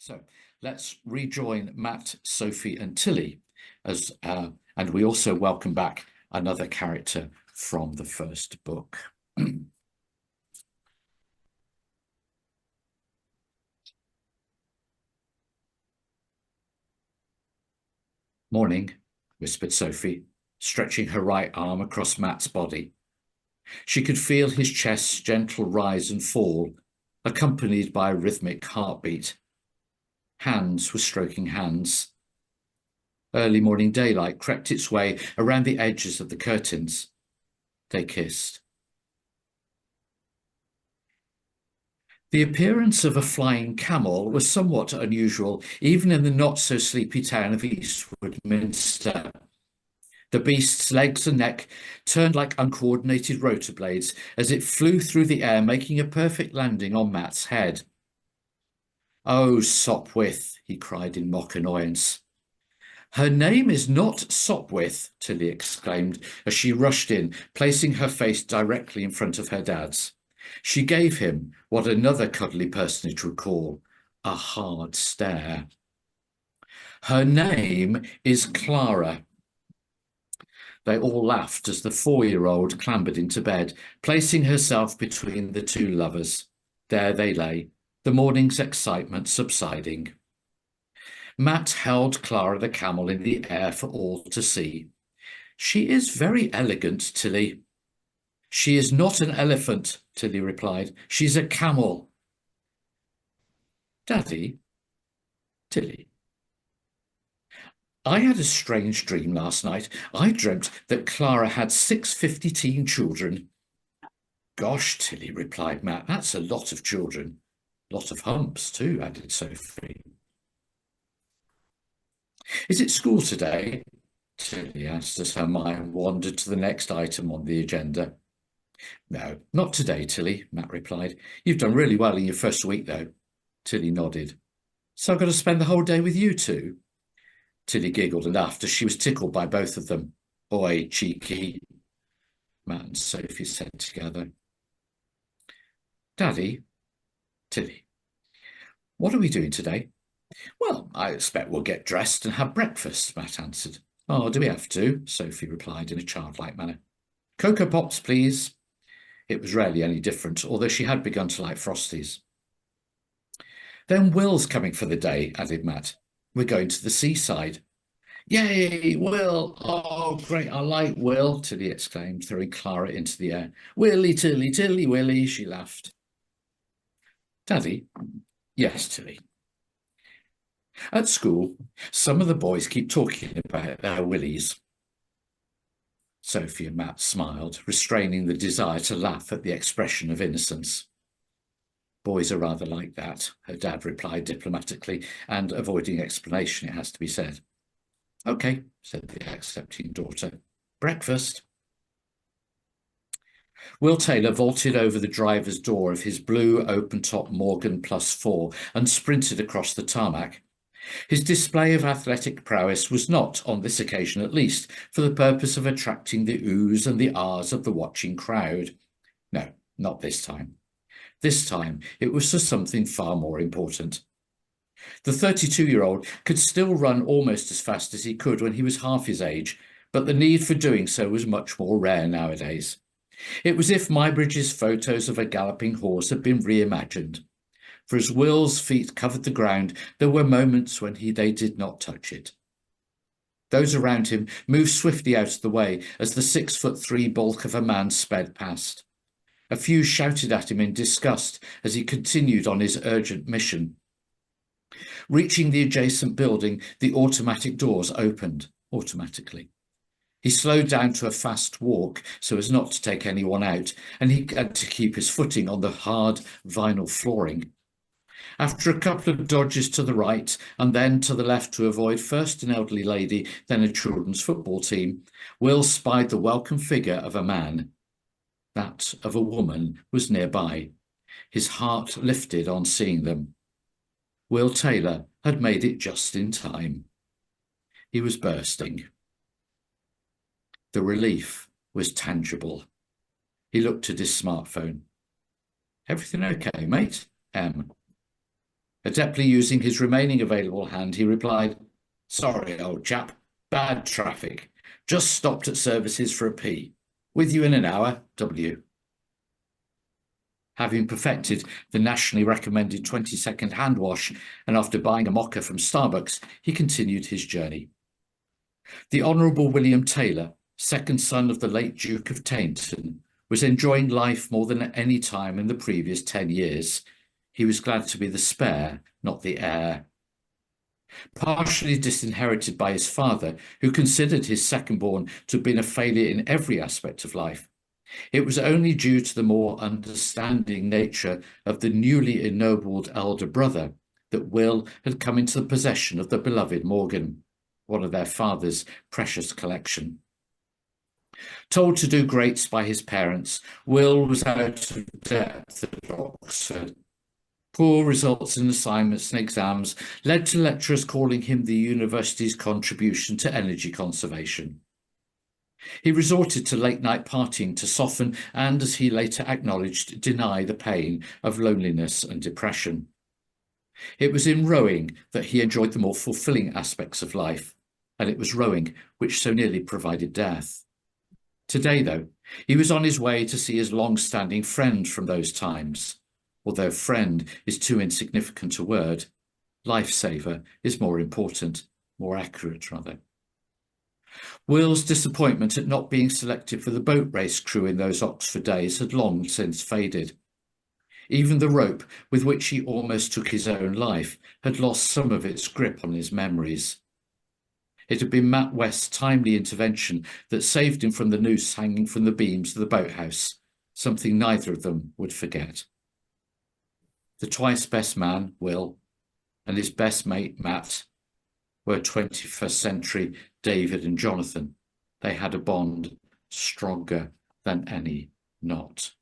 So let's rejoin Matt, Sophie and Tilly and we also welcome back another character from the first book. Morning, whispered Sophie, stretching her right arm across Matt's body. She could feel his chest's gentle rise and fall, accompanied by a rhythmic heartbeat. Hands were stroking hands. Early morning daylight crept its way around the edges of the curtains. They kissed. The appearance of a flying camel was somewhat unusual, even in the not-so-sleepy town of Eastwood Minster. The beast's legs and neck turned like uncoordinated rotor blades as it flew through the air, making a perfect landing on Matt's head. "Oh, Sopwith," he cried in mock annoyance. "Her name is not Sopwith," Tilly exclaimed as she rushed in, placing her face directly in front of her dad's. She gave him what another cuddly personage would call a hard stare. "Her name is Clara." They all laughed as the 4-year-old clambered into bed, placing herself between the two lovers. There they lay, the morning's excitement subsiding. Matt held Clara the camel in the air for all to see. "She is very elegant, Tilly." "She is not an elephant," Tilly replied. "She's a camel." "Daddy, Tilly, I had a strange dream last night. I dreamt that Clara had 650 teen children." "Gosh," Tilly replied Matt, "that's a lot of children." "Lot of humps too," added Sophie. "Is it school today?" Tilly asked as her mind wandered to the next item on the agenda. "No, not today, Tilly," Matt replied. "You've done really well in your first week, though." Tilly nodded. "So I've got to spend the whole day with you two?" Tilly giggled and laughed as she was tickled by both of them. "Oi, cheeky," Matt and Sophie said together. "Daddy, Tilly, what are we doing today?" "Well, I expect we'll get dressed and have breakfast," Matt answered. "Oh, do we have to?" Sophie replied in a childlike manner. "Cocoa Pops, please." It was rarely any different, although she had begun to like Frosties. "Then Will's coming for the day," added Matt. "We're going to the seaside." "Yay, Will! Oh, great, I like Will," Tilly exclaimed, throwing Clara into the air. "Willy, Tilly, Tilly, Willy," she laughed. "Daddy?" "Yes, Tilly." "At school, some of the boys keep talking about their willies." Sophie and Matt smiled, restraining the desire to laugh at the expression of innocence. "Boys are rather like that," her dad replied diplomatically, and avoiding explanation, it has to be said. "Okay," said the accepting daughter. "Breakfast." Will Taylor vaulted over the driver's door of his blue open-top Morgan +4 and sprinted across the tarmac. His display of athletic prowess was not, on this occasion at least, for the purpose of attracting the oohs and the ahs of the watching crowd. No, not this time. This time it was for something far more important. The 32-year-old could still run almost as fast as he could when he was half his age, but the need for doing so was much more rare nowadays. It was as if Muybridge's photos of a galloping horse had been reimagined. For as Will's feet covered the ground, there were moments when they did not touch it. Those around him moved swiftly out of the way as the 6'3" bulk of a man sped past. A few shouted at him in disgust as he continued on his urgent mission. Reaching the adjacent building, the automatic doors opened automatically. He slowed down to a fast walk so as not to take anyone out, and he had to keep his footing on the hard vinyl flooring. After a couple of dodges to the right and then to the left to avoid first an elderly lady, then a children's football team, Will spied the welcome figure of a man. That of a woman was nearby. His heart lifted on seeing them. Will Taylor had made it just in time. He was bursting. The relief was tangible. He looked at his smartphone. "Everything okay, mate?" Adeptly using his remaining available hand, he replied, "Sorry, old chap, bad traffic. Just stopped at services for a pee. With you in an hour, W." Having perfected the nationally recommended 20-second hand wash, and after buying a mocha from Starbucks, he continued his journey. The Honourable William Taylor, second son of the late Duke of Tainton, was enjoying life more than at any time in the previous 10 years. He was glad to be the spare, not the heir. Partially disinherited by his father, who considered his second-born to have been a failure in every aspect of life, it was only due to the more understanding nature of the newly ennobled elder brother that Will had come into the possession of the beloved Morgan, one of their father's precious collection. Told to do greats by his parents, Will was out of depth at Oxford. Poor results in assignments and exams led to lecturers calling him the university's contribution to energy conservation. He resorted to late-night partying to soften and, as he later acknowledged, deny the pain of loneliness and depression. It was in rowing that he enjoyed the more fulfilling aspects of life, and it was rowing which so nearly provided death. Today, though, he was on his way to see his long-standing friend from those times. Although friend is too insignificant a word, lifesaver is more important, more accurate, rather. Will's disappointment at not being selected for the boat race crew in those Oxford days had long since faded. Even the rope with which he almost took his own life had lost some of its grip on his memories. It had been Matt West's timely intervention that saved him from the noose hanging from the beams of the boathouse, something neither of them would forget. The twice best man, Will, and his best mate, Matt, were 21st century David and Jonathan. They had a bond stronger than any knot.